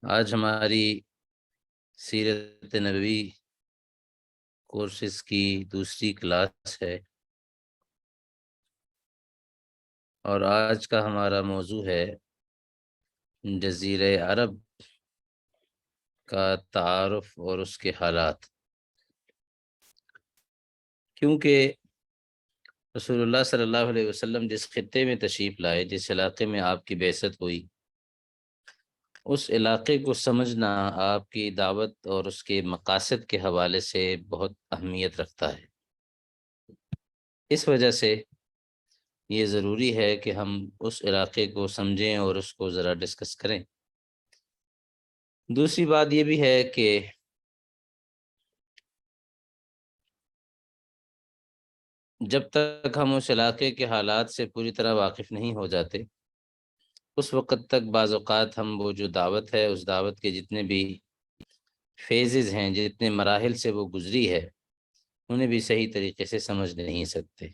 آج ہماری سیرت نبوی کورسز کی دوسری کلاس ہے اور آج کا ہمارا موضوع ہے جزیرہ عرب کا تعارف اور اس کے حالات۔ کیونکہ رسول اللہ صلی اللہ علیہ وسلم جس خطے میں تشریف لائے، جس علاقے میں آپ کی بعثت ہوئی، اس علاقے کو سمجھنا آپ کی دعوت اور اس کے مقاصد کے حوالے سے بہت اہمیت رکھتا ہے۔ اس وجہ سے یہ ضروری ہے کہ ہم اس علاقے کو سمجھیں اور اس کو ذرا ڈسکس کریں۔ دوسری بات یہ بھی ہے کہ جب تک ہم اس علاقے کے حالات سے پوری طرح واقف نہیں ہو جاتے، اس وقت تک بعض اوقات ہم وہ جو دعوت ہے، اس دعوت کے جتنے بھی فیزز ہیں، جتنے مراحل سے وہ گزری ہے، انہیں بھی صحیح طریقے سے سمجھ نہیں سکتے۔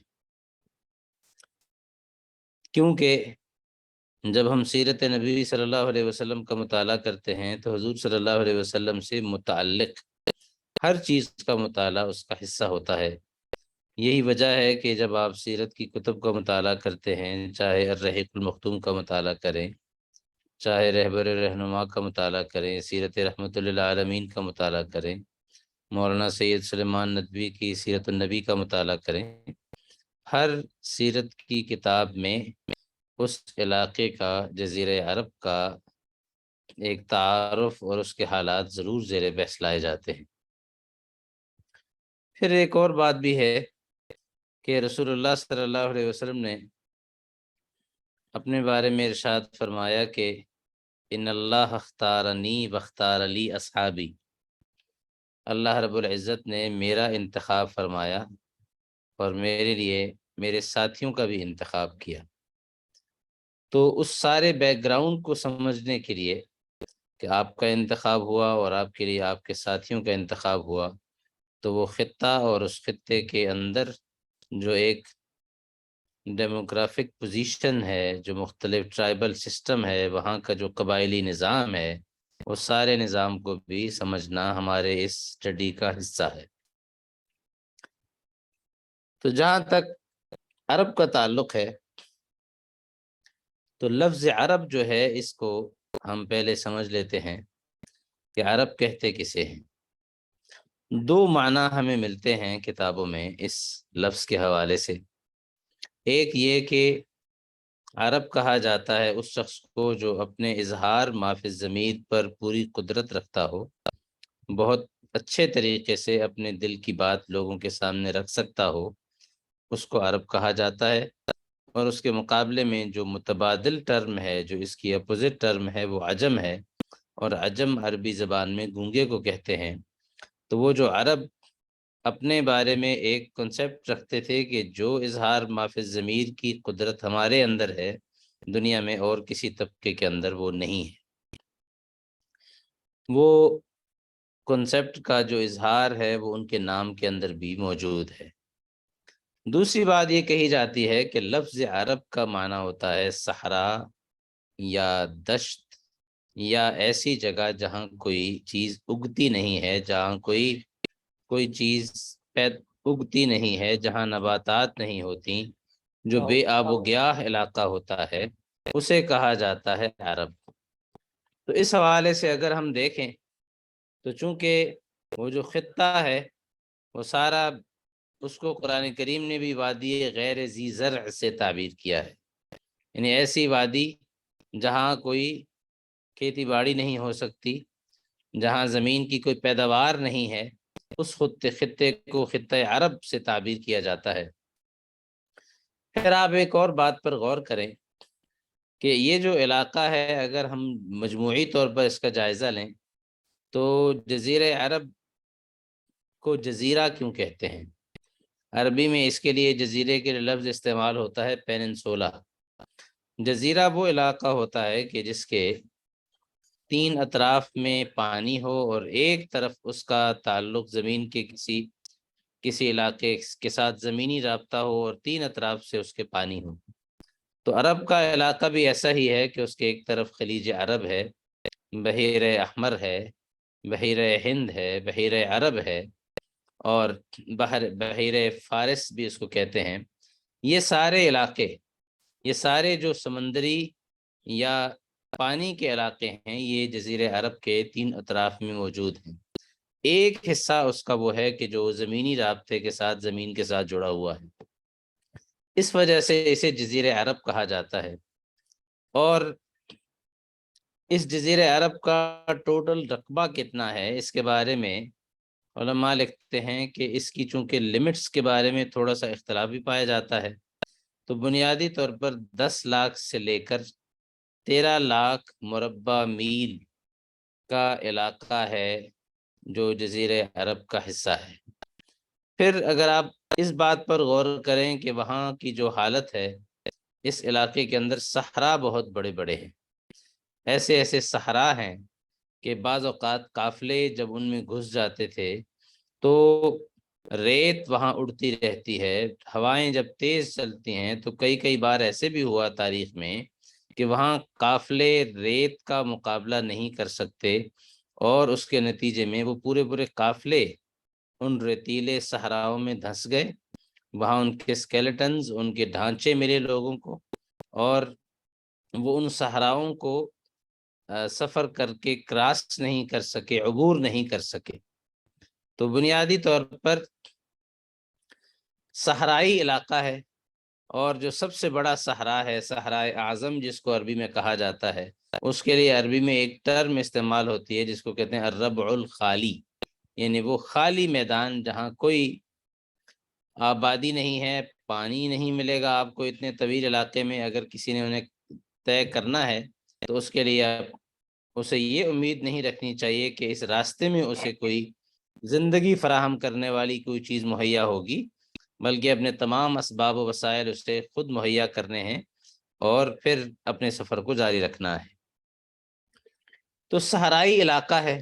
کیونکہ جب ہم سیرت نبی صلی اللہ علیہ وسلم کا مطالعہ کرتے ہیں تو حضور صلی اللہ علیہ وسلم سے متعلق ہر چیز کا مطالعہ اس کا حصہ ہوتا ہے۔ یہی وجہ ہے کہ جب آپ سیرت کی کتب کا مطالعہ کرتے ہیں، چاہے الرحیق المختوم کا مطالعہ کریں، چاہے رہبر رہنما کا مطالعہ کریں، سیرت رحمت للعالمین کا مطالعہ کریں، مولانا سید سلیمان ندوی کی سیرت النبی کا مطالعہ کریں، ہر سیرت کی کتاب میں اس علاقے کا، جزیرہ عرب کا ایک تعارف اور اس کے حالات ضرور زیر بحث لائے جاتے ہیں۔ پھر ایک اور بات بھی ہے کہ رسول اللہ صلی اللہ علیہ وسلم نے اپنے بارے میں ارشاد فرمایا کہ ان اللہ اختارنی واختار لی اصحابی، اللہ رب العزت نے میرا انتخاب فرمایا اور میرے لیے میرے ساتھیوں کا بھی انتخاب کیا۔ تو اس سارے بیک گراؤنڈ کو سمجھنے کے لیے کہ آپ کا انتخاب ہوا اور آپ کے لیے آپ کے ساتھیوں کا انتخاب ہوا، تو وہ خطہ اور اس خطے کے اندر جو ایک ڈیموگرافک پوزیشن ہے، جو مختلف ٹرائبل سسٹم ہے، وہاں کا جو قبائلی نظام ہے، وہ سارے نظام کو بھی سمجھنا ہمارے اس اسٹڈی کا حصہ ہے۔ تو جہاں تک عرب کا تعلق ہے، تو لفظ عرب جو ہے، اس کو ہم پہلے سمجھ لیتے ہیں کہ عرب کہتے کسے ہیں۔ دو معنی ہمیں ملتے ہیں کتابوں میں اس لفظ کے حوالے سے۔ ایک یہ کہ عرب کہا جاتا ہے اس شخص کو جو اپنے اظہار ما فی الضمیر پر پوری قدرت رکھتا ہو، بہت اچھے طریقے سے اپنے دل کی بات لوگوں کے سامنے رکھ سکتا ہو، اس کو عرب کہا جاتا ہے۔ اور اس کے مقابلے میں جو متبادل ٹرم ہے، جو اس کی اپوزٹ ٹرم ہے، وہ عجم ہے، اور عجم عربی زبان میں گونگے کو کہتے ہیں۔ تو وہ جو عرب اپنے بارے میں ایک کنسیپٹ رکھتے تھے کہ جو اظہار ما فی الضمیر کی قدرت ہمارے اندر ہے، دنیا میں اور کسی طبقے کے اندر وہ نہیں ہے، وہ کنسیپٹ کا جو اظہار ہے وہ ان کے نام کے اندر بھی موجود ہے۔ دوسری بات یہ کہی جاتی ہے کہ لفظ عرب کا معنی ہوتا ہے صحرا یا دشت، یا ایسی جگہ جہاں کوئی چیز اگتی نہیں ہے، جہاں کوئی چیز اگتی نہیں ہے، جہاں نباتات نہیں ہوتی، جو بے آب و گیاہ علاقہ ہوتا ہے، اسے کہا جاتا ہے عرب۔ تو اس حوالے سے اگر ہم دیکھیں تو چونکہ وہ جو خطہ ہے وہ سارا، اس کو قرآن کریم نے بھی وادی غیر ذی زرع سے تعبیر کیا ہے، یعنی ایسی وادی جہاں کوئی کھیتی باڑی نہیں ہو سکتی، جہاں زمین کی کوئی پیداوار نہیں ہے، اس خطے کو خطہ عرب سے تعبیر کیا جاتا ہے۔ پھر آپ ایک اور بات پر غور کریں کہ یہ جو علاقہ ہے، اگر ہم مجموعی طور پر اس کا جائزہ لیں تو جزیرہ عرب کو جزیرہ کیوں کہتے ہیں؟ عربی میں اس کے لیے جزیرے کے لفظ استعمال ہوتا ہے پیننسولا۔ جزیرہ وہ علاقہ ہوتا ہے کہ جس کے تین اطراف میں پانی ہو اور ایک طرف اس کا تعلق زمین کے کسی علاقے کے ساتھ زمینی رابطہ ہو اور تین اطراف سے اس کے پانی ہو۔ تو عرب کا علاقہ بھی ایسا ہی ہے کہ اس کے ایک طرف خلیج عرب ہے بحیر احمر ہے، بحیر ہند ہے، بحیر عرب ہے، اور بحیر فارس بھی اس کو کہتے ہیں۔ یہ سارے علاقے، یہ سارے جو سمندری یا پانی کے علاقے ہیں، یہ جزیرہ عرب کے 3 اطراف میں موجود ہیں۔ ایک حصہ اس کا وہ ہے کہ جو زمینی رابطے کے ساتھ، زمین کے ساتھ جڑا ہوا ہے، اس وجہ سے اسے جزیرہ عرب کہا جاتا ہے۔ اور اس جزیرہ عرب کا ٹوٹل رقبہ کتنا ہے، اس کے بارے میں علماء لکھتے ہیں کہ اس کی چونکہ لمٹس کے بارے میں تھوڑا سا اختلاف بھی پایا جاتا ہے، تو بنیادی طور پر 10 لاکھ سے لے کر 13 لاکھ مربع میل کا علاقہ ہے جو جزیرہ عرب کا حصہ ہے۔ پھر اگر آپ اس بات پر غور کریں کہ وہاں کی جو حالت ہے، اس علاقے کے اندر صحرا بہت بڑے بڑے ہیں، ایسے ایسے صحرا ہیں کہ بعض اوقات قافلے جب ان میں گھس جاتے تھے تو ریت وہاں اڑتی رہتی ہے، ہوائیں جب تیز چلتی ہیں تو کئی بار ایسے بھی ہوا تاریخ میں کہ وہاں قافلے ریت کا مقابلہ نہیں کر سکتے، اور اس کے نتیجے میں وہ پورے قافلے ان ریتیلے صحراؤں میں دھنس گئے۔ وہاں ان کے اسکیلیٹنز، ان کے ڈھانچے ملے لوگوں کو، اور وہ ان صحراؤں کو سفر کر کے کراس نہیں کر سکے، عبور نہیں کر سکے۔ تو بنیادی طور پر صحرائی علاقہ ہے، اور جو سب سے بڑا صحرا ہے، صحرائے اعظم جس کو عربی میں کہا جاتا ہے، اس کے لیے عربی میں ایک ٹرم استعمال ہوتی ہے جس کو کہتے ہیں الربع الخالی، یعنی وہ خالی میدان جہاں کوئی آبادی نہیں ہے، پانی نہیں ملے گا آپ کو اتنے طویل علاقے میں۔ اگر کسی نے انہیں طے کرنا ہے تو اس کے لیے اسے یہ امید نہیں رکھنی چاہیے کہ اس راستے میں اسے کوئی زندگی فراہم کرنے والی کوئی چیز مہیا ہوگی، بلکہ اپنے تمام اسباب و وسائل اسے خود مہیا کرنے ہیں اور پھر اپنے سفر کو جاری رکھنا ہے۔ تو صحرائی علاقہ ہے،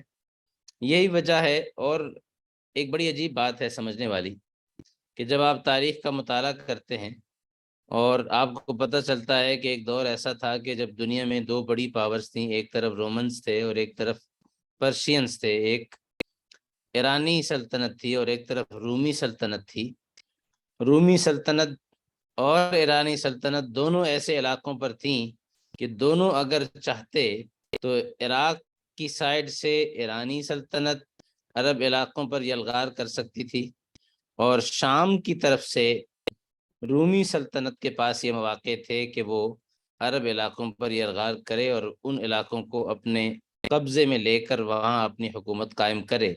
یہی وجہ ہے۔ اور ایک بڑی عجیب بات ہے سمجھنے والی کہ جب آپ تاریخ کا مطالعہ کرتے ہیں اور آپ کو پتہ چلتا ہے کہ ایک دور ایسا تھا کہ جب دنیا میں 2 بڑی پاورز تھیں، ایک طرف رومنز تھے اور ایک طرف پرشینز تھے، ایک ایرانی سلطنت تھی اور ایک طرف رومی سلطنت تھی۔ رومی سلطنت اور ایرانی سلطنت دونوں ایسے علاقوں پر تھیں کہ دونوں اگر چاہتے تو عراق کی سائڈ سے ایرانی سلطنت عرب علاقوں پر یلغار کر سکتی تھی، اور شام کی طرف سے رومی سلطنت کے پاس یہ مواقع تھے کہ وہ عرب علاقوں پر یلغار کرے اور ان علاقوں کو اپنے قبضے میں لے کر وہاں اپنی حکومت قائم کرے۔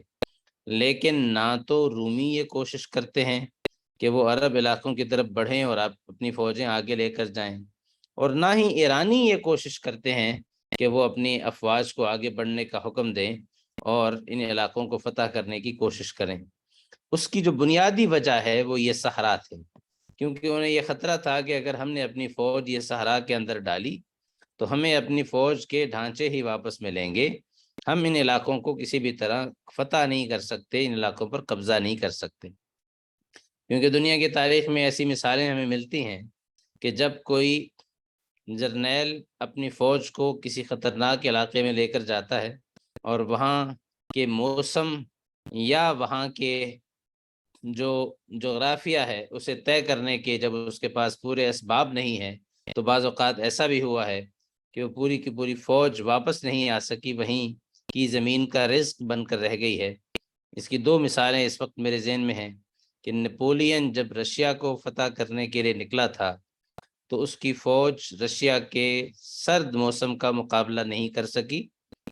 لیکن نہ تو رومی یہ کوشش کرتے ہیں کہ وہ عرب علاقوں کی طرف بڑھیں اور آپ اپنی فوجیں آگے لے کر جائیں، اور نہ ہی ایرانی یہ کوشش کرتے ہیں کہ وہ اپنی افواج کو آگے بڑھنے کا حکم دیں اور ان علاقوں کو فتح کرنے کی کوشش کریں۔ اس کی جو بنیادی وجہ ہے وہ یہ صحرا تھے، کیونکہ انہیں یہ خطرہ تھا کہ اگر ہم نے اپنی فوج یہ صحرا کے اندر ڈالی تو ہمیں اپنی فوج کے ڈھانچے ہی واپس ملیں گے، ہم ان علاقوں کو کسی بھی طرح فتح نہیں کر سکتے، ان علاقوں پر قبضہ نہیں کر سکتے۔ کیونکہ دنیا کی تاریخ میں ایسی مثالیں ہمیں ملتی ہیں کہ جب کوئی جرنیل اپنی فوج کو کسی خطرناک علاقے میں لے کر جاتا ہے اور وہاں کے موسم یا وہاں کے جو جغرافیہ ہے اسے طے کرنے کے جب اس کے پاس پورے اسباب نہیں ہیں، تو بعض اوقات ایسا بھی ہوا ہے کہ وہ پوری کی پوری فوج واپس نہیں آ سکی، وہیں کی زمین کا رزق بن کر رہ گئی ہے۔ اس کی 2 مثالیں اس وقت میرے ذہن میں ہیں کہ نپولین جب رشیا کو فتح کرنے کے لیے نکلا تھا تو اس کی فوج رشیا کے سرد موسم کا مقابلہ نہیں کر سکی،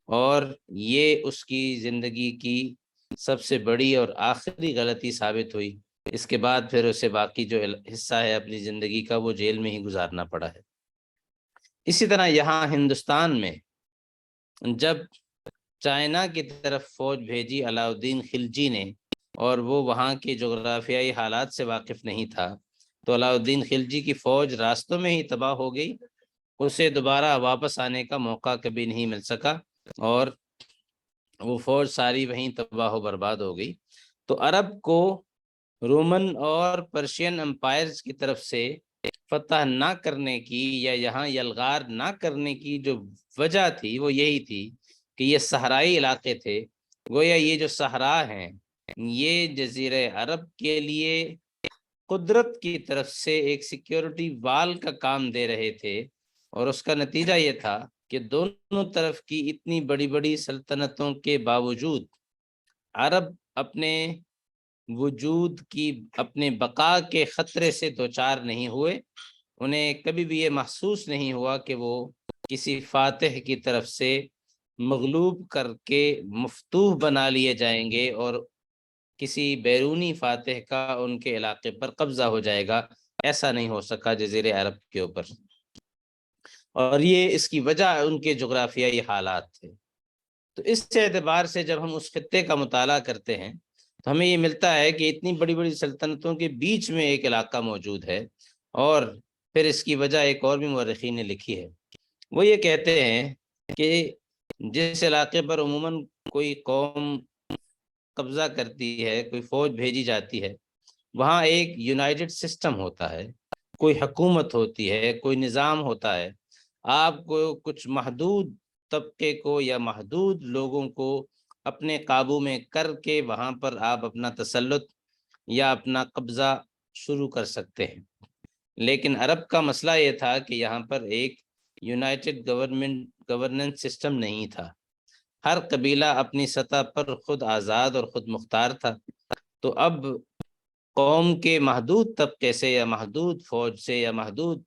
اور یہ اس کی زندگی کی سب سے بڑی اور آخری غلطی ثابت ہوئی۔ اس کے بعد پھر اسے باقی جو حصہ ہے اپنی زندگی کا وہ جیل میں ہی گزارنا پڑا ہے۔ اسی طرح یہاں ہندوستان میں جب چائنا کی طرف فوج بھیجی علاؤالدین خلجی نے، اور وہ وہاں کے جغرافیائی حالات سے واقف نہیں تھا، تو علاؤالدین خلجی کی فوج راستوں میں ہی تباہ ہو گئی، اسے دوبارہ واپس آنے کا موقع کبھی نہیں مل سکا، اور وہ فوج ساری وہیں تباہ و برباد ہو گئی۔ تو عرب کو رومن اور پرشین امپائرز کی طرف سے فتح نہ کرنے کی یا یہاں یلغار نہ کرنے کی جو وجہ تھی وہ یہی تھی کہ یہ صحرائی علاقے تھے، گویا یہ جو صحرا ہیں یہ جزیرہ عرب کے لیے قدرت کی طرف سے ایک سیکیورٹی وال کا کام دے رہے تھے، اور اس کا نتیجہ یہ تھا کہ دونوں طرف کی اتنی بڑی بڑی سلطنتوں کے باوجود عرب اپنے وجود کی، اپنے بقا کے خطرے سے دوچار نہیں ہوئے۔ انہیں کبھی بھی یہ محسوس نہیں ہوا کہ وہ کسی فاتح کی طرف سے مغلوب کر کے مفتوح بنا لیے جائیں گے اور کسی بیرونی فاتح کا ان کے علاقے پر قبضہ ہو جائے گا۔ ایسا نہیں ہو سکا جزیرے عرب کے اوپر، اور یہ اس کی وجہ ان کے جغرافیائی حالات تھے۔ تو اس اعتبار سے جب ہم اس خطے کا مطالعہ کرتے ہیں تو ہمیں یہ ملتا ہے کہ اتنی بڑی بڑی سلطنتوں کے بیچ میں ایک علاقہ موجود ہے، اور پھر اس کی وجہ ایک اور بھی مورخین نے لکھی ہے۔ وہ یہ کہتے ہیں کہ جس علاقے پر عموماً کوئی قوم قبضہ کرتی ہے، کوئی فوج بھیجی جاتی ہے، وہاں ایک یونائٹڈ سسٹم ہوتا ہے، کوئی حکومت ہوتی ہے، کوئی نظام ہوتا ہے۔ آپ کو کچھ محدود طبقے کو یا محدود لوگوں کو اپنے قابو میں کر کے وہاں پر آپ اپنا تسلط یا اپنا قبضہ شروع کر سکتے ہیں۔ لیکن عرب کا مسئلہ یہ تھا کہ یہاں پر ایک یونائٹڈ گورننس سسٹم نہیں تھا۔ ہر قبیلہ اپنی سطح پر خود آزاد اور خود مختار تھا۔ تو اب قوم کے محدود طبقے سے یا محدود فوج سے یا محدود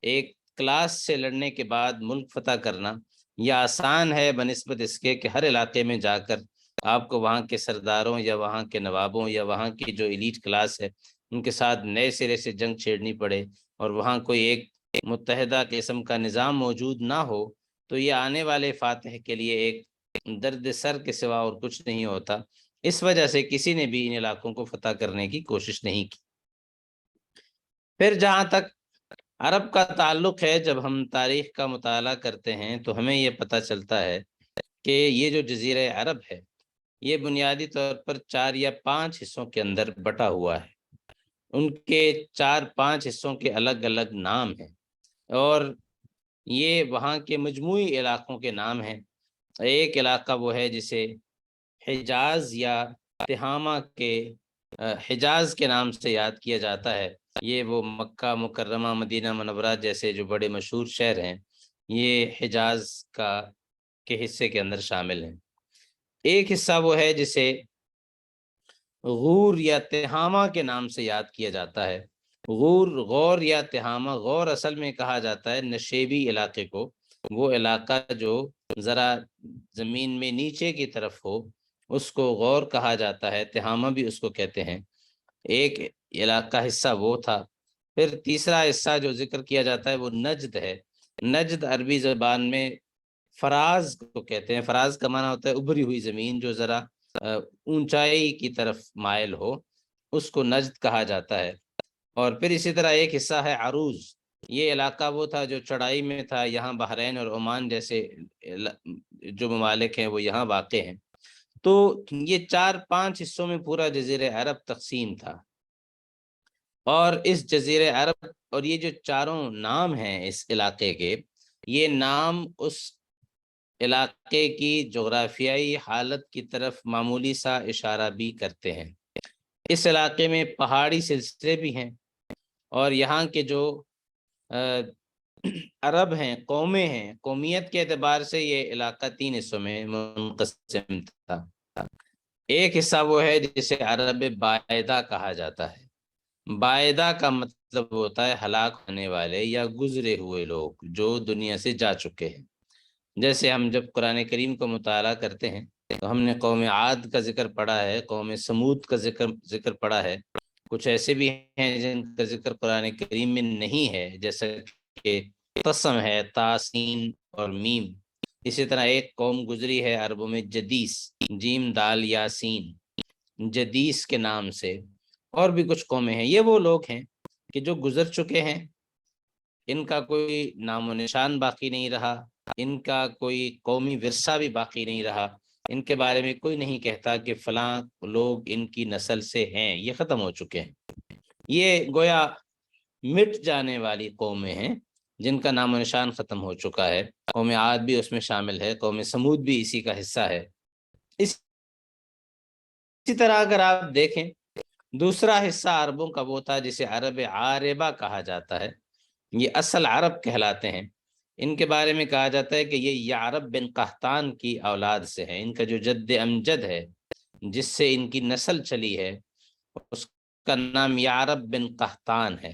ایک کلاس سے لڑنے کے بعد ملک فتح کرنا یہ آسان ہے بنسبت اس کے کہ ہر علاقے میں جا کر آپ کو وہاں کے سرداروں یا وہاں کے نوابوں یا وہاں کی جو ایلیٹ کلاس ہے ان کے ساتھ نئے سرے سے جنگ چھیڑنی پڑے، اور وہاں کوئی ایک متحدہ قسم کا نظام موجود نہ ہو تو یہ آنے والے فاتح کے لیے ایک درد سر کے سوا اور کچھ نہیں ہوتا۔ اس وجہ سے کسی نے بھی ان علاقوں کو فتح کرنے کی کوشش نہیں کی۔ پھر جہاں تک عرب کا تعلق ہے، جب ہم تاریخ کا مطالعہ کرتے ہیں تو ہمیں یہ پتہ چلتا ہے کہ یہ جو جزیرہ عرب ہے یہ بنیادی طور پر 4 یا 5 حصوں کے اندر بٹا ہوا ہے۔ ان کے 4-5 حصوں کے الگ الگ نام ہیں، اور یہ وہاں کے مجموعی علاقوں کے نام ہیں۔ ایک علاقہ وہ ہے جسے حجاز یا تہامہ کے حجاز کے نام سے یاد کیا جاتا ہے۔ یہ وہ مکہ مکرمہ، مدینہ منورہ جیسے جو بڑے مشہور شہر ہیں یہ حجاز کے حصے کے اندر شامل ہیں۔ ایک حصہ وہ ہے جسے غور یا تہامہ کے نام سے یاد کیا جاتا ہے۔ غور یا تہامہ، غور اصل میں کہا جاتا ہے نشیبی علاقے کو، وہ علاقہ جو ذرا زمین میں نیچے کی طرف ہو اس کو غور کہا جاتا ہے، تہامہ بھی اس کو کہتے ہیں۔ ایک علاقہ حصہ وہ تھا۔ پھر تیسرا حصہ جو ذکر کیا جاتا ہے وہ نجد ہے۔ نجد عربی زبان میں فراز کو کہتے ہیں۔ فراز کا معنی ہوتا ہے ابھری ہوئی زمین جو ذرا اونچائی کی طرف مائل ہو، اس کو نجد کہا جاتا ہے۔ اور پھر اسی طرح ایک حصہ ہے عروض۔ یہ علاقہ وہ تھا جو چڑھائی میں تھا، یہاں بحرین اور عمان جیسے جو ممالک ہیں وہ یہاں واقع ہیں۔ تو یہ 4-5 حصوں میں پورا جزیرہ عرب تقسیم تھا، اور اس جزیرہ عرب اور یہ جو چاروں نام ہیں اس علاقے کے، یہ نام اس علاقے کی جغرافیائی حالت کی طرف معمولی سا اشارہ بھی کرتے ہیں۔ اس علاقے میں پہاڑی سلسلے بھی ہیں، اور یہاں کے جو عرب ہیں، قومیں ہیں، قومیت کے اعتبار سے یہ علاقہ 3 حصوں میں منقسم تھا۔ ایک حصہ وہ ہے جسے عرب باعدہ کہا جاتا ہے۔ باعدہ کا مطلب ہوتا ہے ہلاک ہونے والے یا گزرے ہوئے لوگ جو دنیا سے جا چکے ہیں۔ جیسے ہم جب قرآن کریم کو مطالعہ کرتے ہیں تو ہم نے قوم عاد کا ذکر پڑھا ہے، قوم سمود کا ذکر پڑھا ہے۔ کچھ ایسے بھی ہیں جن کا ذکر قرآن کریم میں نہیں ہے، جیسا کہ قسم ہے، تاسین اور میم۔ اسی طرح ایک قوم گزری ہے عربوں میں جدیس، جیم دال یاسین، جدیس کے نام سے۔ اور بھی کچھ قومیں ہیں۔ یہ وہ لوگ ہیں کہ جو گزر چکے ہیں، ان کا کوئی نام و نشان باقی نہیں رہا، ان کا کوئی قومی ورثہ بھی باقی نہیں رہا، ان کے بارے میں کوئی نہیں کہتا کہ فلاں لوگ ان کی نسل سے ہیں، یہ ختم ہو چکے ہیں۔ یہ گویا مٹ جانے والی قومیں ہیں جن کا نام و نشان ختم ہو چکا ہے۔ قوم عاد بھی اس میں شامل ہے، قوم سمود بھی اسی کا حصہ ہے۔ اسی طرح اگر آپ دیکھیں دوسرا حصہ عربوں کا وہ تھا جسے عرب عاربہ کہا جاتا ہے، یہ اصل عرب کہلاتے ہیں۔ ان کے بارے میں کہا جاتا ہے کہ یہ یعرب بن قحطان کی اولاد سے ہیں۔ ان کا جو جد امجد ہے جس سے ان کی نسل چلی ہے اس کا نام یعرب بن قحطان ہے۔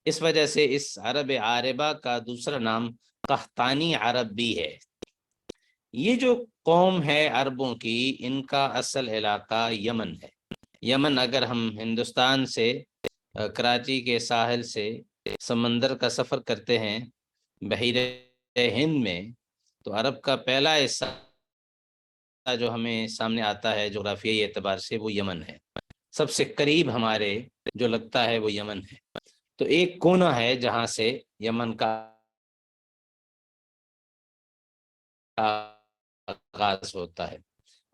اس وجہ سے اس عرب عاربہ کا دوسرا نام قحطانی عرب بھی ہے۔ یہ جو قوم ہے عربوں کی، ان کا اصل علاقہ یمن ہے۔ یمن اگر ہم ہندوستان سے کراچی کے ساحل سے سمندر کا سفر کرتے ہیں بحیرہ ہند میں، تو عرب کا پہلا حصہ جو ہمیں سامنے آتا ہے جغرافیائی اعتبار سے وہ یمن ہے۔ سب سے قریب ہمارے جو لگتا ہے وہ یمن ہے۔ تو ایک کونا ہے جہاں سے یمن کا آغاز ہوتا ہے۔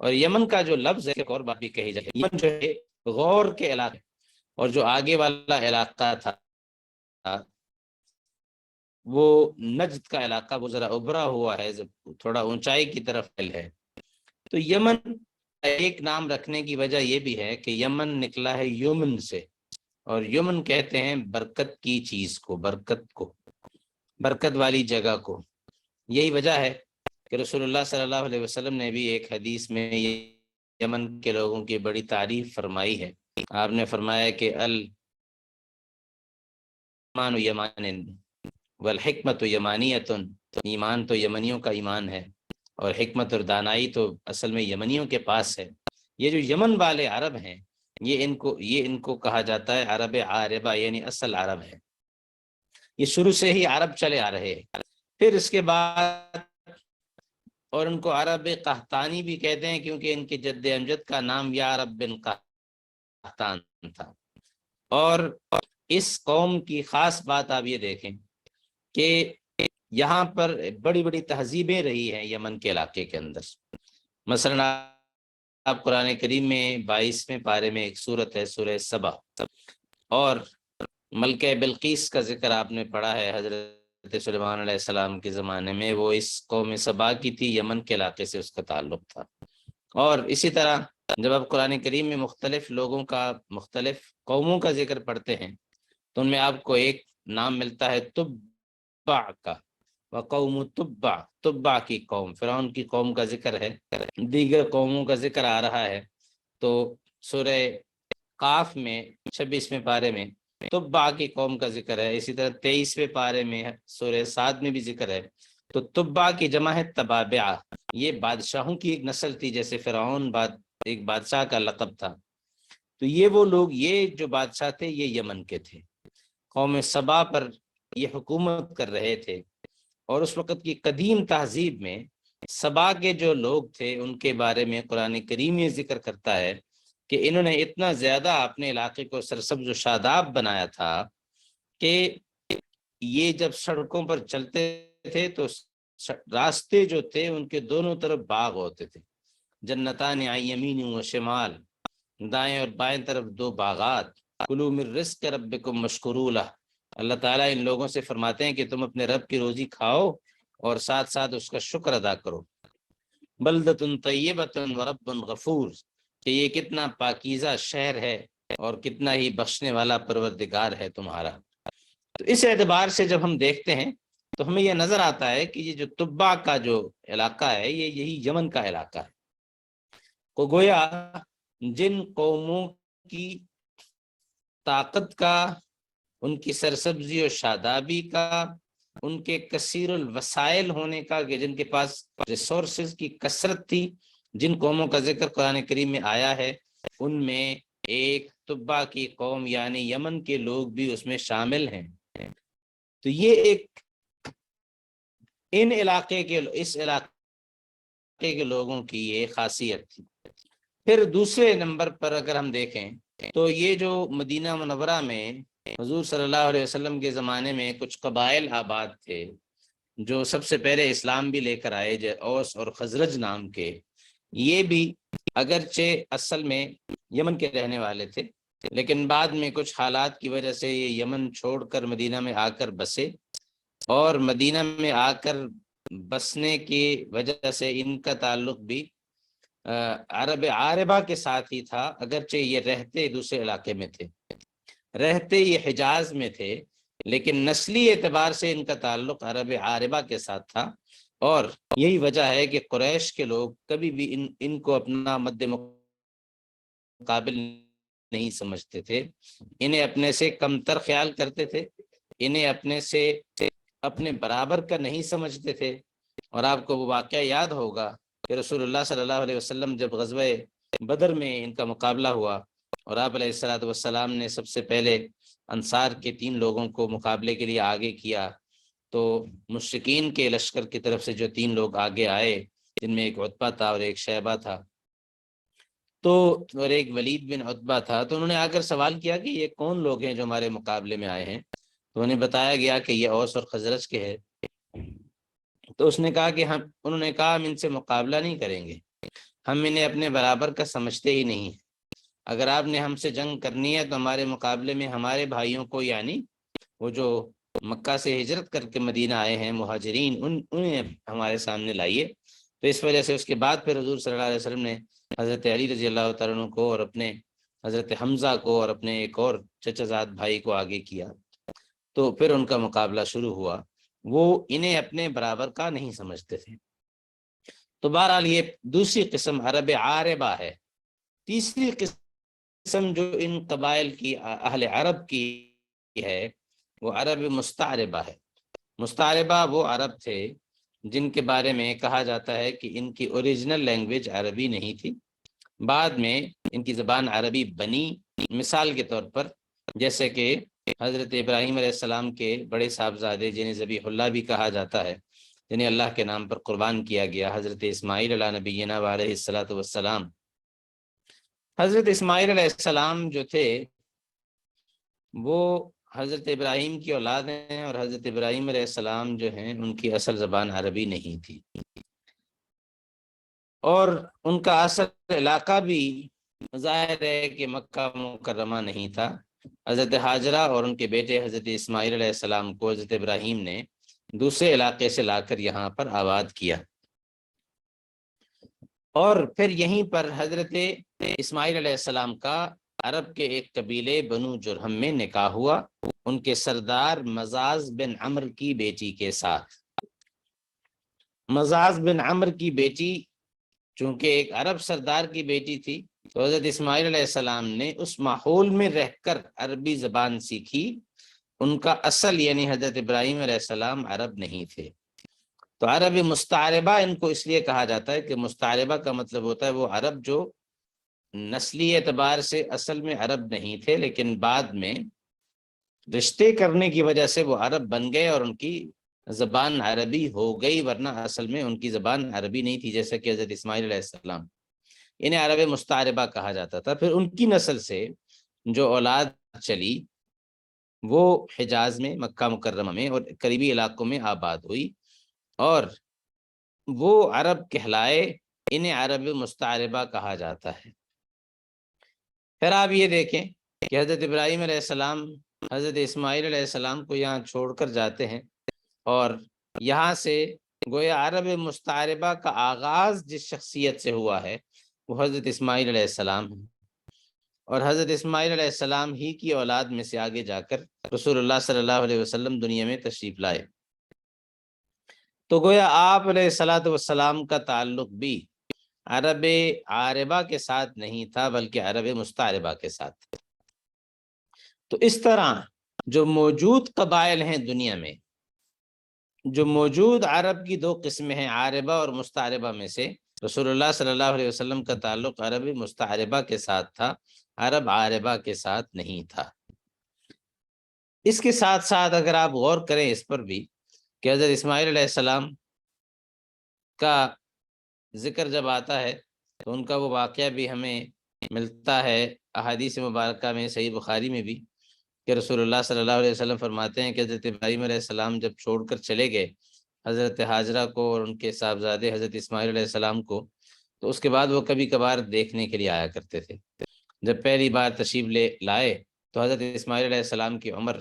اور یمن کا جو لفظ ہے ایک اور بات بھی کہی جائے، یمن جو ہے غور کے علاقے، اور جو آگے والا علاقہ تھا وہ نجد کا علاقہ، وہ ذرا ابھرا ہوا ہے، تھوڑا اونچائی کی طرف ہے۔ تو یمن ایک نام رکھنے کی وجہ یہ بھی ہے کہ یمن نکلا ہے یمن سے، اور یمن کہتے ہیں برکت کی چیز کو، برکت والی جگہ کو۔ یہی وجہ ہے کہ رسول اللہ صلی اللہ علیہ وسلم نے بھی ایک حدیث میں یمن کے لوگوں کی بڑی تعریف فرمائی ہے۔ آپ نے فرمایا کہ الایمان یمان والحکمت یمانیۃ، ایمان تو یمنیوں کا ایمان ہے اور حکمت اور دانائی تو اصل میں یمنیوں کے پاس ہے۔ یہ جو یمن والے عرب ہیں یہ ان کو کہا جاتا ہے عرب عاربہ، یعنی اصل عرب ہے۔ یہ شروع سے ہی عرب چلے آ رہے ہیں۔ پھر اس کے بعد اور ان کو عرب قحطانی بھی کہتے ہیں کیونکہ ان کے جد امجد کا نام یعرب بن قحطان تھا۔ اور اس قوم کی خاص بات آپ یہ دیکھیں کہ یہاں پر بڑی بڑی تہذیبیں رہی ہیں یمن کے علاقے کے اندر۔ مثلا آپ قرآن کریم میں 22ویں پارے میں ایک سورت ہے سورہ سبا، اور ملکہ بلقیس کا ذکر آپ نے پڑھا ہے حضرت سلیمان علیہ السلام کے زمانے میں، وہ اس قوم سبا کی تھی، یمن کے علاقے سے اس کا تعلق تھا۔ اور اسی طرح جب آپ قرآن کریم میں مختلف لوگوں کا، مختلف قوموں کا ذکر پڑھتے ہیں تو ان میں آپ کو ایک نام ملتا ہے تبع کا، وقوم تبع کی قوم، فرعون کی قوم کا ذکر ہے، دیگر قوموں کا ذکر آ رہا ہے۔ تو سورہ قاف میں 26ویں پارے میں تبع کی قوم کا ذکر ہے، اسی طرح 23ویں پارے میں سورہ صاد میں بھی ذکر ہے۔ تو تبع کی جمع ہے تبابعہ، یہ بادشاہوں کی ایک نسل تھی، جیسے فرعون ایک بادشاہ کا لقب تھا۔ تو یہ وہ لوگ، یہ جو بادشاہ تھے یہ یمن کے تھے، قوم سبا پر یہ حکومت کر رہے تھے۔ اور اس وقت کی قدیم تہذیب میں سبا کے جو لوگ تھے ان کے بارے میں قرآن کریم یہ ذکر کرتا ہے کہ انہوں نے اتنا زیادہ اپنے علاقے کو سرسبز و شاداب بنایا تھا کہ یہ جب سڑکوں پر چلتے تھے تو راستے جو تھے ان کے دونوں طرف باغ ہوتے تھے، جنتان عن یمین و شمال، دائیں اور بائیں طرف دو باغات، کلوا من رزق ربکم واشکروا لہ۔ اللہ تعالیٰ ان لوگوں سے فرماتے ہیں کہ تم اپنے رب کی روزی کھاؤ اور ساتھ ساتھ اس کا شکر ادا کرو۔ بلدۃ طیبۃ ورب غفور، کہ یہ کتنا پاکیزہ شہر ہے اور کتنا ہی بخشنے والا پروردگار ہے تمہارا۔ تو اس اعتبار سے جب ہم دیکھتے ہیں تو ہمیں یہ نظر آتا ہے کہ یہ جو تبع کا جو علاقہ ہے یہ یہی یمن کا علاقہ ہے۔ کو گویا جن قوموں کی طاقت کا، ان کی سرسبزی و شادابی کا، ان کے کثیر الوسائل ہونے کا، کہ جن کے پاس ریسورسز کی کثرت تھی، جن قوموں کا ذکر قرآن کریم میں آیا ہے ان میں ایک تبع کی قوم یعنی یمن کے لوگ بھی اس میں شامل ہیں۔ تو یہ ایک اس علاقے کے لوگوں کی یہ خاصیت تھی۔ پھر دوسرے نمبر پر اگر ہم دیکھیں تو یہ جو مدینہ منورہ میں حضور صلی اللہ علیہ وسلم کے زمانے میں کچھ قبائل آباد تھے جو سب سے پہلے اسلام بھی لے کر آئے، اوس اور خزرج نام کے، یہ بھی اگرچہ اصل میں یمن کے رہنے والے تھے لیکن بعد میں کچھ حالات کی وجہ سے یہ یمن چھوڑ کر مدینہ میں آ کر بسے، اور مدینہ میں آ کر بسنے کی وجہ سے ان کا تعلق بھی عرب عاربہ کے ساتھ ہی تھا، اگرچہ یہ رہتے دوسرے علاقے میں تھے، رہتے یہ حجاز میں تھے، لیکن نسلی اعتبار سے ان کا تعلق عرب عاربہ کے ساتھ تھا۔ اور یہی وجہ ہے کہ قریش کے لوگ کبھی بھی ان کو اپنا مد مقابل نہیں سمجھتے تھے، انہیں اپنے سے کمتر خیال کرتے تھے، انہیں اپنے سے اپنے برابر کا نہیں سمجھتے تھے۔ اور آپ کو وہ واقعہ یاد ہوگا کہ رسول اللہ صلی اللہ علیہ وسلم جب غزوہ بدر میں ان کا مقابلہ ہوا اور آپ علیہ الصلوۃ والسلام نے سب سے پہلے انصار کے 3 لوگوں کو مقابلے کے لیے آگے کیا، تو مشرکین کے لشکر کی طرف سے جو 3 لوگ آگے آئے، جن میں ایک عتبہ تھا اور ایک شیبہ تھا تو اور ایک ولید بن عتبہ تھا، تو انہوں نے آ کر سوال کیا کہ یہ کون لوگ ہیں جو ہمارے مقابلے میں آئے ہیں؟ تو انہیں بتایا گیا کہ یہ اوس اور خزرج کے ہیں۔ تو اس نے کہا کہ انہوں نے کہا ہم ان سے مقابلہ نہیں کریں گے، ہم انہیں اپنے برابر کا سمجھتے ہی نہیں، اگر آپ نے ہم سے جنگ کرنی ہے تو ہمارے مقابلے میں ہمارے بھائیوں کو، یعنی وہ جو مکہ سے ہجرت کر کے مدینہ آئے ہیں مہاجرین، انہیں ہمارے سامنے لائیے۔ تو اس وجہ سے اس کے بعد پھر حضور صلی اللہ علیہ وسلم نے حضرت علی رضی اللہ تعالیٰ عنہ کو اور اپنے حضرت حمزہ کو اور اپنے ایک اور چچا زاد بھائی کو آگے کیا، تو پھر ان کا مقابلہ شروع ہوا۔ وہ انہیں اپنے برابر کا نہیں سمجھتے تھے۔ تو بہرحال یہ دوسری قسم عرب عاربہ ہے۔ تیسری قسم جو ان قبائل کی اہل عرب کی ہے وہ عرب مستعربہ ہے۔ مستعربہ وہ عرب تھے جن کے بارے میں کہا جاتا ہے کہ ان کی اوریجنل لینگویج عربی نہیں تھی، بعد میں ان کی زبان عربی بنی۔ مثال کے طور پر جیسے کہ حضرت ابراہیم علیہ السلام کے بڑے صاحبزادے جنہیں ذبیح اللہ بھی کہا جاتا ہے، جنہیں اللہ کے نام پر قربان کیا گیا، حضرت اسماعیل علیہ نبینا علیہ الصلوۃ والسلام۔ حضرت اسماعیل علیہ السلام جو تھے وہ حضرت ابراہیم کی اولاد ہیں، اور حضرت ابراہیم علیہ السلام جو ہیں ان کی اصل زبان عربی نہیں تھی، اور ان کا اصل علاقہ بھی ظاہر ہے کہ مکہ مکرمہ نہیں تھا۔ حضرت حاجرہ اور ان کے بیٹے حضرت اسماعیل علیہ السلام کو حضرت ابراہیم نے دوسرے علاقے سے لا کر یہاں پر آباد کیا، اور پھر یہیں پر حضرت اسماعیل علیہ السلام کا عرب کے ایک قبیلے بنو جرہم میں نکاح ہوا، ان کے سردار مزاز بن عمرو کی بیٹی کے ساتھ۔ مزاز بن عمرو کی بیٹی چونکہ ایک عرب سردار کی بیٹی تھی، تو حضرت اسماعیل علیہ السلام نے اس ماحول میں رہ کر عربی زبان سیکھی۔ ان کا اصل یعنی حضرت ابراہیم علیہ السلام عرب نہیں تھے۔ تو عرب مستعربہ ان کو اس لیے کہا جاتا ہے کہ مستعربہ کا مطلب ہوتا ہے وہ عرب جو نسلی اعتبار سے اصل میں عرب نہیں تھے، لیکن بعد میں رشتے کرنے کی وجہ سے وہ عرب بن گئے اور ان کی زبان عربی ہو گئی، ورنہ اصل میں ان کی زبان عربی نہیں تھی، جیسا کہ حضرت اسماعیل علیہ السلام، انہیں عرب مستعربہ کہا جاتا تھا۔ پھر ان کی نسل سے جو اولاد چلی وہ حجاز میں، مکہ مکرمہ میں اور قریبی علاقوں میں آباد ہوئی، اور وہ عرب کہلائے، انہیں عرب مستعربہ کہا جاتا ہے۔ پھر آپ یہ دیکھیں کہ حضرت ابراہیم علیہ السلام حضرت اسماعیل علیہ السلام کو یہاں چھوڑ کر جاتے ہیں، اور یہاں سے گویا عرب مستعربہ کا آغاز جس شخصیت سے ہوا ہے وہ حضرت اسماعیل علیہ السلام ہے، اور حضرت اسماعیل علیہ السلام ہی کی اولاد میں سے آگے جا کر رسول اللہ صلی اللہ علیہ وسلم دنیا میں تشریف لائے۔ تو گویا آپ علیہ الصلوۃ والسلام کا تعلق بھی عرب عاربہ کے ساتھ نہیں تھا بلکہ عرب مستعربہ کے ساتھ۔ تو اس طرح جو موجود قبائل ہیں دنیا میں، جو موجود عرب کی 2 قسمیں ہیں عاربہ اور مستعربہ میں سے، رسول اللہ صلی اللہ علیہ وسلم کا تعلق عرب مستعربہ کے ساتھ تھا، عرب عاربہ کے ساتھ نہیں تھا۔ اس کے ساتھ ساتھ اگر آپ غور کریں اس پر بھی کہ حضرت اسماعیل علیہ السلام کا ذکر جب آتا ہے تو ان کا وہ واقعہ بھی ہمیں ملتا ہے احادیث مبارکہ میں، صحیح بخاری میں بھی، کہ رسول اللہ صلی اللہ علیہ وسلم فرماتے ہیں کہ حضرت ابراہیم علیہ السلام جب چھوڑ کر چلے گئے حضرت حاجرہ کو اور ان کے صاحبزادے حضرت اسماعیل علیہ السلام کو، تو اس کے بعد وہ کبھی کبھار دیکھنے کے لیے آیا کرتے تھے۔ جب پہلی بار تشریف لے لائے تو حضرت اسماعیل علیہ السلام کی عمر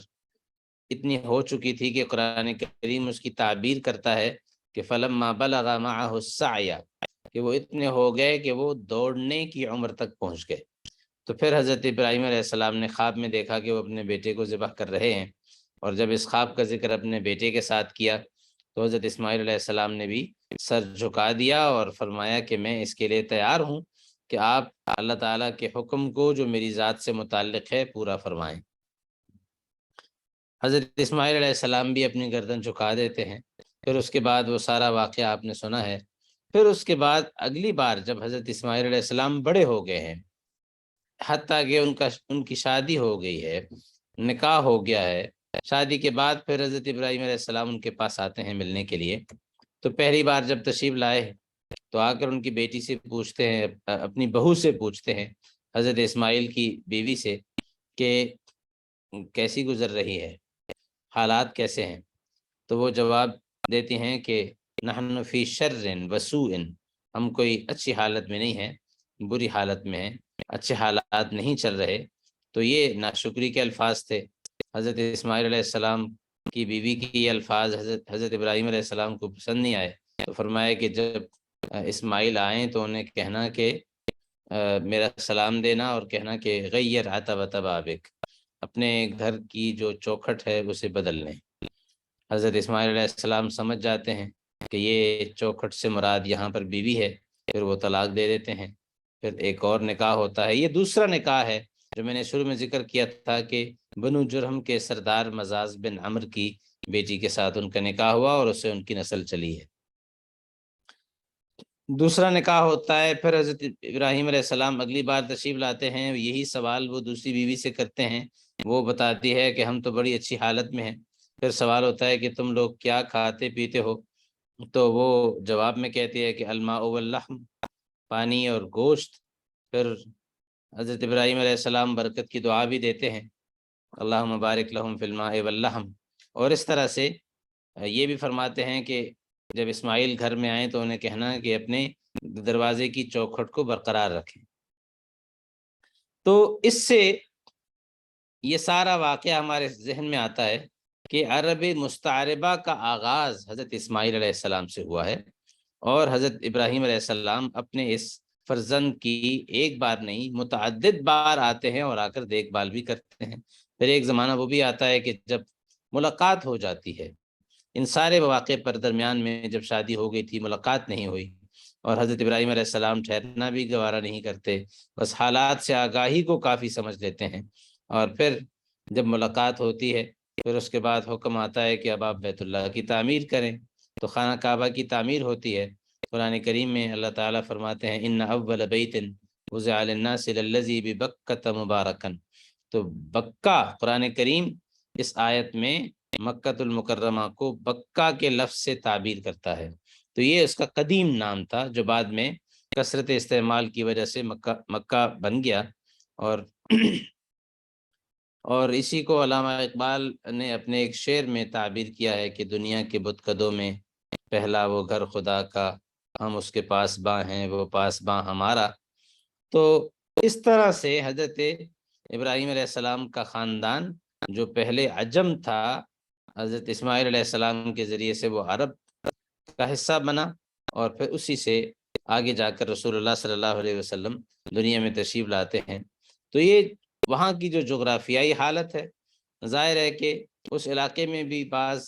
اتنی ہو چکی تھی کہ قرآن کریم اس کی تعبیر کرتا ہے کہ فلما بلغ معه السعی، کہ وہ اتنے ہو گئے کہ وہ دوڑنے کی عمر تک پہنچ گئے۔ تو پھر حضرت ابراہیم علیہ السلام نے خواب میں دیکھا کہ وہ اپنے بیٹے کو ذبح کر رہے ہیں، اور جب اس خواب کا ذکر اپنے بیٹے کے ساتھ کیا تو حضرت اسماعیل علیہ السلام نے بھی سر جھکا دیا اور فرمایا کہ میں اس کے لیے تیار ہوں کہ آپ اللہ تعالیٰ کے حکم کو جو میری ذات سے متعلق ہے پورا فرمائیں۔ حضرت اسماعیل علیہ السلام بھی اپنی گردن جھکا دیتے ہیں۔ پھر اس کے بعد وہ سارا واقعہ آپ نے سنا ہے۔ پھر اس کے بعد اگلی بار جب حضرت اسماعیل علیہ السلام بڑے ہو گئے ہیں، حتیٰ کہ ان کی شادی ہو گئی ہے، نکاح ہو گیا ہے، شادی کے بعد پھر حضرت ابراہیم علیہ السلام ان کے پاس آتے ہیں ملنے کے لیے، تو پہلی بار جب تشریف لائے تو آ کر ان کی بیٹی سے پوچھتے ہیں، اپنی بہو سے پوچھتے ہیں، حضرت اسماعیل کی بیوی سے، کہ کیسی گزر رہی ہے، حالات کیسے ہیں؟ تو وہ جواب دیتی ہیں کہ نحن فی شر وسوء، ہم کوئی اچھی حالت میں نہیں ہیں، بری حالت میں ہیں، اچھے حالات نہیں چل رہے۔ تو یہ ناشکری کے الفاظ تھے۔ حضرت اسماعیل علیہ السلام کی بیوی کی یہ الفاظ حضرت ابراہیم علیہ السلام کو پسند نہیں آئے، تو فرمایا کہ جب اسماعیل آئیں تو انہیں کہنا کہ میرا سلام دینا، اور کہنا کہ غیر عتبۃ بابک، اپنے گھر کی جو چوکھٹ ہے اسے بدل لیں۔ حضرت اسماعیل علیہ السلام سمجھ جاتے ہیں کہ یہ چوکھٹ سے مراد یہاں پر بیوی ہے، پھر وہ طلاق دے دیتے ہیں۔ پھر ایک اور نکاح ہوتا ہے، یہ دوسرا نکاح ہے جو میں نے شروع میں ذکر کیا تھا کہ بنو جرہم کے سردار مزاز بن عمر کی بیٹی کے ساتھ ان کا نکاح ہوا اور اس سے ان کی نسل چلی ہے۔ دوسرا نکاح ہوتا ہے، پھر حضرت ابراہیم علیہ السلام اگلی بار تشریف لاتے ہیں، یہی سوال وہ دوسری بیوی سے کرتے ہیں، وہ بتاتی ہے کہ ہم تو بڑی اچھی حالت میں ہیں۔ پھر سوال ہوتا ہے کہ تم لوگ کیا کھاتے پیتے ہو؟ تو وہ جواب میں کہتی ہے کہ الماء واللحم، پانی اور گوشت۔ پھر حضرت ابراہیم علیہ السلام برکت کی دعا بھی دیتے ہیں، اللہم بارک لہم فی الماء واللحم، اور اس طرح سے یہ بھی فرماتے ہیں کہ جب اسماعیل گھر میں آئیں تو انہیں کہنا کہ اپنے دروازے کی چوکھٹ کو برقرار رکھیں۔ تو اس سے یہ سارا واقعہ ہمارے ذہن میں آتا ہے کہ عرب مستعربہ کا آغاز حضرت اسماعیل علیہ السلام سے ہوا ہے، اور حضرت ابراہیم علیہ السلام اپنے اس فرزند کی ایک بار نہیں متعدد بار آتے ہیں اور آ کر دیکھ بھال بھی کرتے ہیں۔ پھر ایک زمانہ وہ بھی آتا ہے کہ جب ملاقات ہو جاتی ہے، ان سارے مواقع پر درمیان میں جب شادی ہو گئی تھی ملاقات نہیں ہوئی، اور حضرت ابراہیم علیہ السلام ٹھہرنا بھی گوارا نہیں کرتے، بس حالات سے آگاہی کو کافی سمجھ لیتے ہیں، اور پھر جب ملاقات ہوتی ہے پھر اس کے بعد حکم آتا ہے کہ اب آپ بیت اللہ کی تعمیر کریں، تو خانہ کعبہ کی تعمیر ہوتی ہے۔ قرآن کریم میں اللہ تعالیٰ فرماتے ہیں ان اول بیت وضع للناس للذی ببکۃ مبارکا، تو بکہ، قرآن کریم اس آیت میں مکۃ المکرمہ کو بکہ کے لفظ سے تعبیر کرتا ہے، تو یہ اس کا قدیم نام تھا جو بعد میں کثرت استعمال کی وجہ سے مکہ بن گیا۔ اور اور اسی کو علامہ اقبال نے اپنے ایک شعر میں تعبیر کیا ہے کہ دنیا کے بت قدوں میں پہلا وہ گھر خدا کا، ہم اس کے پاس باں ہیں وہ پاس باں ہمارا۔ تو اس طرح سے حضرت ابراہیم علیہ السلام کا خاندان جو پہلے عجم تھا، حضرت اسماعیل علیہ السلام کے ذریعے سے وہ عرب کا حصہ بنا، اور پھر اسی سے آگے جا کر رسول اللہ صلی اللہ علیہ وسلم دنیا میں تشریف لاتے ہیں۔ تو یہ وہاں کی جو جغرافیائی حالت ہے، ظاہر ہے کہ اس علاقے میں بھی بعض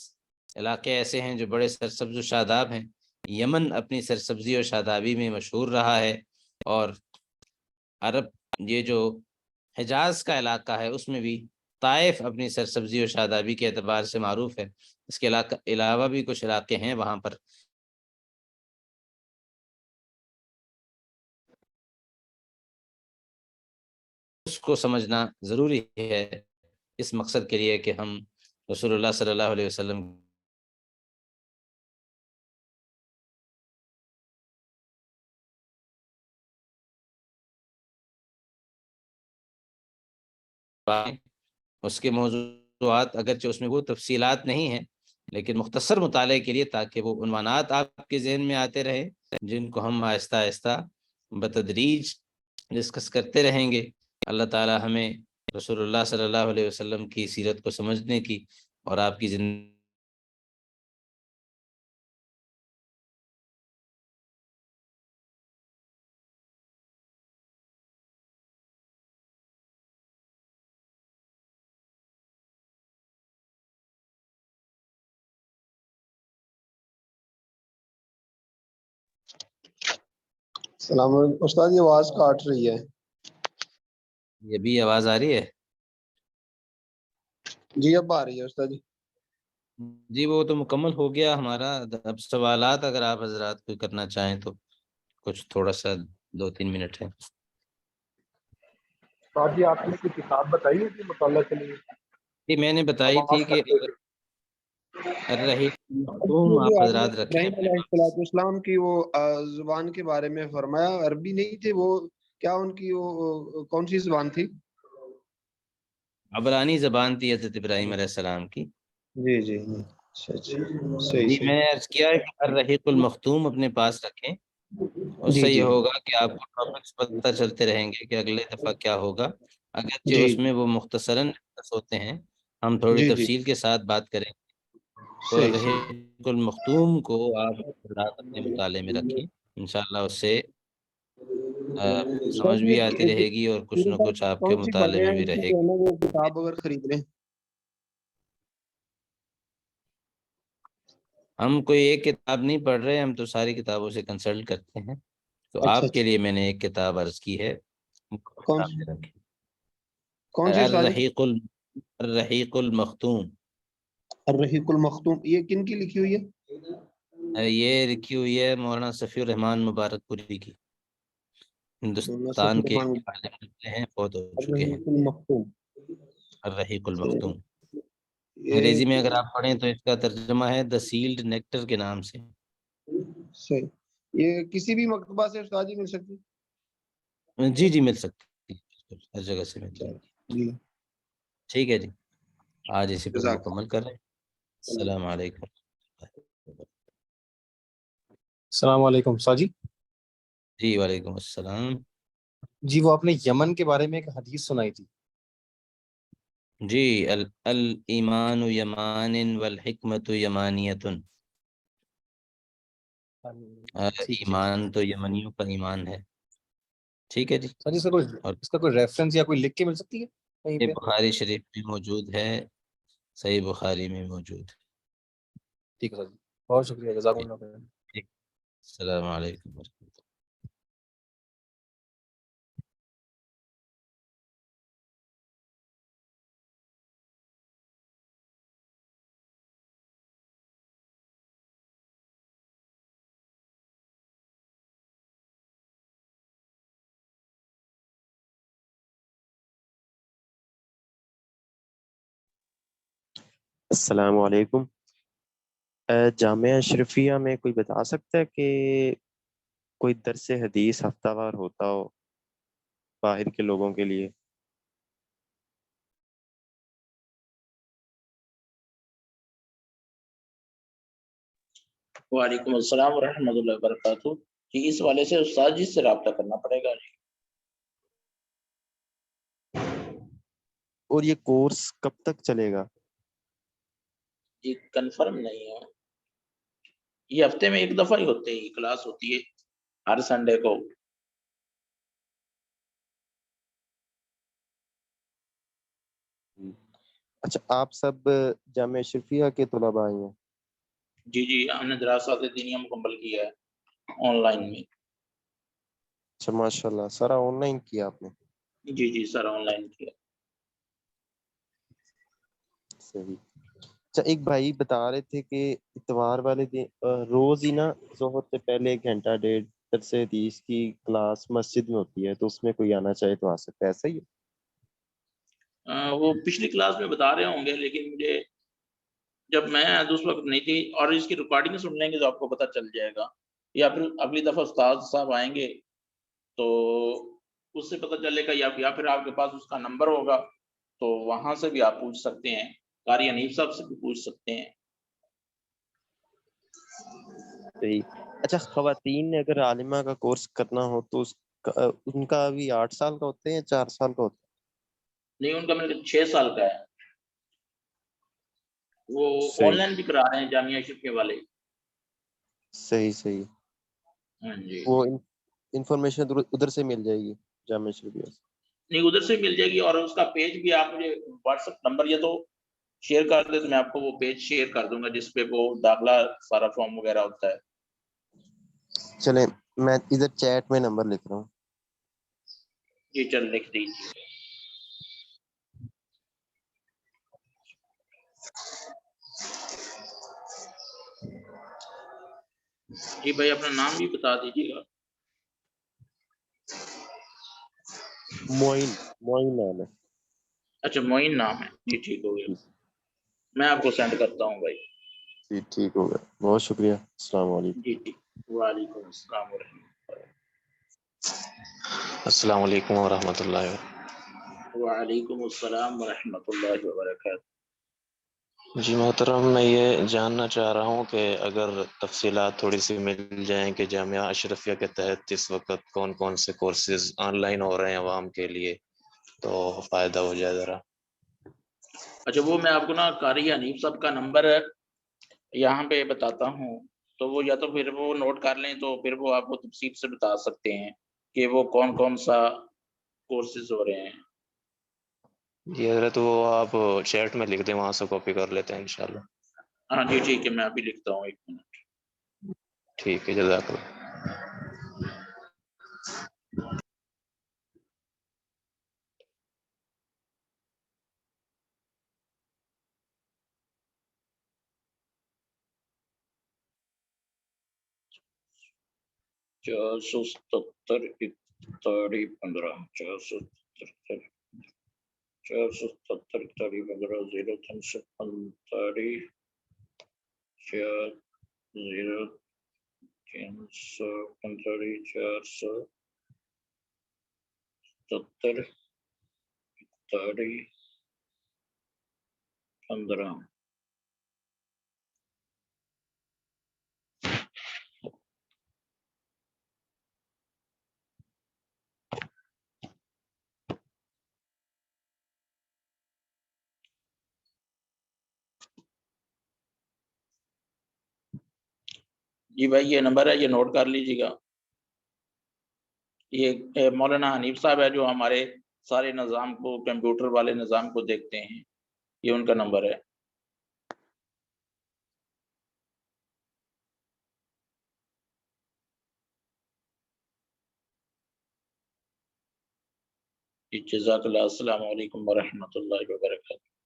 علاقے ایسے ہیں جو بڑے سرسبز و شاداب ہیں۔ یمن اپنی سرسبزی و شادابی میں مشہور رہا ہے، اور عرب یہ جو حجاز کا علاقہ ہے اس میں بھی طائف اپنی سرسبزی و شادابی کے اعتبار سے معروف ہے۔ اس کے علاوہ بھی کچھ علاقے ہیں وہاں پر اس کو سمجھنا ضروری ہے، اس مقصد کے لیے کہ ہم رسول اللہ صلی اللہ علیہ وسلم اس کے موضوعات اگرچہ اس میں وہ تفصیلات نہیں ہیں، لیکن مختصر مطالعے کے لیے تاکہ وہ عنوانات آپ کے ذہن میں آتے رہیں، جن کو ہم آہستہ آہستہ بتدریج ڈسکس کرتے رہیں گے۔ اللہ تعالی ہمیں رسول اللہ صلی اللہ علیہ وسلم کی سیرت کو سمجھنے کی اور آپ کی زندگی السلام علیکم استاد، یہ آواز کاٹ رہی ہے. یہ بھی آواز آ رہی ہے؟ جی اب آ رہی ہے استاد جی. جی وہ تو مکمل ہو گیا ہمارا. اب سوالات اگر آپ حضرات کوئی کرنا چاہیں تو کچھ تھوڑا سا 2-3 منٹ ہے. استاد جی آپ نے کوئی کتاب بتائی ہے کہ مطالعہ کے لیے؟ جی میں نے بتائی تھی آواز کہ کرتے تھے. الرحیق المختوم جو آپ آپ نے حضرات رکھیں ابراہیم اپنے علیہ پاس. السلام کی وہ زبان کے بارے میں فرمایا، عربی نہیں تھے وہ، کیا ان کی وہ کون سی زبان تھی؟ عبرانی زبان تھی حضرت ابراہیم علیہ السلام کی. جی جی اچھا اچھا، صحیح جی میں صحیح. نے عرض کیا ہے کہ الرحیق المختوم اپنے پاس رکھیں. اس جی سے یہ جی ہوگا کہ آپ کو ٹاپکس پتہ چلتے رہیں گے کہ اگلے دفعہ کیا ہوگا. اگرچہ جی اس میں وہ مختصراً ہوتے ہیں، ہم تھوڑی جی جی تفصیل کے ساتھ بات کریں. تو صحیح صحیح. الرحیق المختوم کو آپ حضرات اپنے مطالعے میں رکھیں. انشاءاللہ اس سے استاد سمجھ جی بھی آتی رہے گی اور کچھ نہ کچھ آپ کے کون سی مطالعے باتیں میں ہیں بھی کہ رہے جو گی. ہے نا وہ کتاب اگر خرید لیں؟ ہم کوئی ایک کتاب نہیں پڑھ رہے، ہم تو ساری کتابوں سے کنسلٹ کرتے ہیں. تو اچھا آپ کے اچھا، لیے میں نے ایک کتاب عرض کی ہے، کون سی سامنے رکھی. کون سی استاد جی؟ الرحیق المختوم. الرحیق المختوم، یہ کن کی لکھی ہوئی ہے؟ یہ لکھی ہوئی ہے مولانا صفی الرحمان مبارک پوری کی. نصف ہندوستان کے عرفان. عالم ہیں، فوت ہو چکے ہیں. الرحیق المختوم. الرحیق المختوم یہ انگریزی میں اگر آپ پڑھیں تو اس کا ترجمہ ہے دا سیلڈ نیکٹر کے نام سے. صحیح. یہ کسی بھی مکتبہ سے استاد جی مل سکتی؟ جی جی مل سکتی ہے، بالکل ہر جگہ سے مل جائے گی. جی ٹھیک ہے جی، آج اسی پر جزاک مکمل کریں. السلام علیکم. السلام علیکم استاد جی. جی وعلیکم السلام. جی وہ آپ نے یمن کے بارے میں ایک حدیث سنائی تھی. جی الایمان یمان والحکمت یمانیت. ٹھیک ٹھیک. ایمان تو یمنیوں کا ایمان ہے. ٹھیک ہے جی. سر جی اور اس کا کوئی ریفرنس یا کوئی لکھ کے مل سکتی ہے کہیں یہ پہ؟ بخاری شریف میں موجود ہے، صحیح بخاری میں موجود ہے. ٹھیک ہے سر جی، بہت شکریہ، جزاک ٹھیک اللہ خیر. ٹھیک. السلام علیکم ورحمۃ اللہ. السلام علیکم. جامعہ اشرفیہ میں کوئی بتا سکتا ہے کہ کوئی درس حدیث ہفتہ وار ہوتا ہو باہر کے لوگوں کے لیے؟ وعلیکم السلام ورحمۃ اللہ وبرکاتہ. جی اس والے سے استاد جی سے رابطہ کرنا پڑے گا. اور یہ کورس کب تک چلے گا؟ جی کنفرم نہیں ہے، یہ ہفتے میں ایک دفعہ ہی ہوتے ہیں، کلاس ہوتی ہے ہر سنڈے کو. اچھا، آپ سب جامعہ اشرفیہ کے طلباء ہیں؟ جی جی ہم نے دراسات دینیہ مکمل کیا ہے آن لائن میں. اچھا ماشاء اللہ، سارا آن لائن کیا آپ نے؟ جی جی سر آن لائن کیا. صحیح. اچھا ایک بھائی بتا رہے تھے کہ اتوار والے دن روز ہی نا ظہر سے پہلے 1-1.5 گھنٹہ درس حدیث کی کلاس مسجد میں ہوتی ہے، تو اس میں کوئی آنا چاہے تو آ سکتا ہے، ایسا ہی ہے؟ وہ پچھلی کلاس میں بتا رہے ہوں گے، لیکن مجھے جب میں اس وقت نہیں تھی، اور اس کی ریکارڈنگ سن لیں گے تو آپ کو پتہ چل جائے گا، یا پھر اگلی دفعہ استاد صاحب آئیں گے تو اس سے پتہ چلے گا، یا پھر آپ کے پاس اس کا نمبر ہوگا تو وہاں سے بھی آپ پوچھ سکتے ہیں، قاری حنیف صاحب سے بھی پوچھ سکتے ہیں. صحیح. اچھا خواتین نے اگر عالمہ کا کورس کرنا ہو تو ان کا بھی 8 سال کا ہوتے ہیں یا 4 سال کا ہوتا ہے؟ نہیں، ان کا میرے 6 سال کا ہے. وہ صحیح آن لائن بھی کرا رہے ہیں جامعہ اشرفیہ والے. صحیح صحیح. ہاں جی وہ انفارمیشن ادھر سے مل جائے گی جامعہ اشرفیہ سے. نہیں ادھر سے مل جائے گی, اور اس کا پیج بھی آپ مجھے واٹس ایپ نمبر یا تو شیئر کر دیں تو میں آپ کو وہ پیج شیئر کر دوں گا جس پہ وہ داخلہ سارا فارم وغیرہ ہوتا ہے. چلیں میں ادھر چیٹ میں نمبر لکھ رہا ہوں. جی چل لکھ دیجیے. جی بھائی اپنا نام بھی بتا دیجیے گا. معین نام ہے. اچھا معین نام ہے, جی ٹھیک ہو گیا, میں آپ کو سینڈ کرتا ہوں بھائی. جی ٹھیک ہوگا, بہت شکریہ. السلام علیکم. جی ٹھیک, وعلیکم السلام ورحمۃ اللہ. السلام علیکم ورحمۃ اللہ. وعلیکم السلام ورحمۃ اللہ وبرکاتہ. جی محترم, میں یہ جاننا چاہ رہا ہوں کہ اگر تفصیلات تھوڑی سی مل جائیں کہ جامعہ اشرفیہ کے تحت اس وقت کون کون سے کورسز آن لائن ہو رہے ہیں عوام کے لیے, تو فائدہ ہو جائے ذرا. اچھا وہ میں آپ کو نا قاری حنیف صاحب کا نمبر یہاں پہ بتاتا ہوں, تو وہ یا تو پھر وہ نوٹ کر لیں تو پھر وہ آپ کو تفصیل سے بتا سکتے ہیں کہ وہ کون کون سا کورسز ہو رہے ہیں. جی حضرت, وہ آپ چیٹ میں لکھ دیں, وہاں سے کاپی کر لیتے ہیں انشاءاللہ. ہاں جی ٹھیک ہے, میں ابھی لکھتا ہوں, 1 منٹ. ٹھیک ہے, جزاک اللہ. چار سو ستر 4115 477 477 4115 0345 470 جی بھائی یہ نمبر ہے, یہ نوٹ کر لیجیے گا. یہ مولانا حنیف صاحب ہے جو ہمارے سارے نظام کو, کمپیوٹر والے نظام کو دیکھتے ہیں, یہ ان کا نمبر ہے. جزاک اللہ. السلام علیکم ورحمۃ اللہ وبرکاتہ.